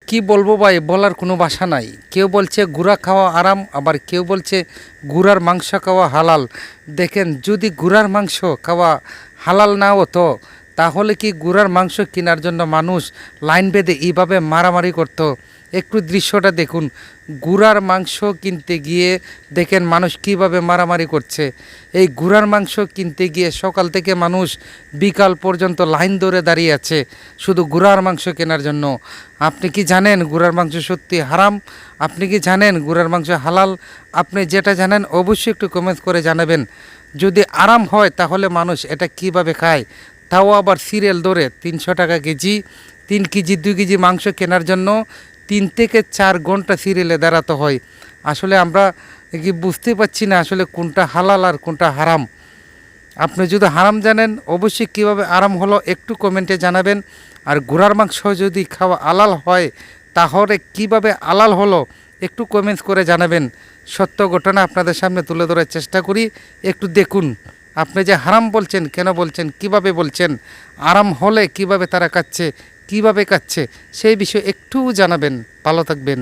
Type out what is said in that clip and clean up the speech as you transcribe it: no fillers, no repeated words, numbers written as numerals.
কি বলবো ভাই, বলার কোনো ভাষা নাই। কেউ বলছে গুড়া খাওয়া আরাম, আবার কেউ বলছে গুড়ার মাংস খাওয়া হালাল। দেখেন, যদি গুড়ার মাংস খাওয়া হালাল না হতো তাহলে কি গুড়ার মাংস কেনার জন্য মানুষ লাইন বেঁধে এইভাবে মারামারি করতো? একটু দৃশ্যটা দেখুন। গুড়ার মাংস কিনতে গিয়ে দেখেন মানুষ কিভাবে মারামারি করছে। এই গুড়ার মাংস কিনতে গিয়ে সকাল থেকে মানুষ বিকাল পর্যন্ত লাইন ধরে দাঁড়িয়ে আছে শুধু গুড়ার মাংস কেনার জন্য। আপনি কি জানেন গুড়ার মাংস সত্যি হারাম? আপনি কি জানেন গুড়ার মাংস হালাল? আপনি যেটা জানেন অবশ্যই একটু কমেন্ট করে জানাবেন। যদি আরাম হয় তাহলে মানুষ এটা কিভাবে খায়, তাও আবার সিরিয়াল ধরে 300 টাকা কেজি, 3 কেজি 2 কেজি মাংস কেনার জন্য 3 থেকে 4 ঘন্টা সিরিয়ালে দাঁড়াতে হয়। আসলে আমরা কি বুঝতে পারছি না আসলে কোনটা হালাল আর কোনটা হারাম। আপনি যদি হারাম জানেন অবশ্যই কীভাবে আরাম হলো একটু কমেন্টে জানাবেন। আর ঘোড়ার মাংস যদি খাওয়া আলাল হয় তাহলে কিভাবে আলাল হলো একটু কমেন্টস করে জানাবেন। সত্য ঘটনা আপনাদের সামনে তুলে ধরার চেষ্টা করি, একটু দেখুন। আপনি যে হারাম বলছেন কেন বলছেন, কিভাবে বলছেন, আরাম হলে কিভাবে তারা খাচ্ছে, কিভাবে খাচ্ছে সেই বিষয়ে একটু জানাবেন। ভালো থাকবেন।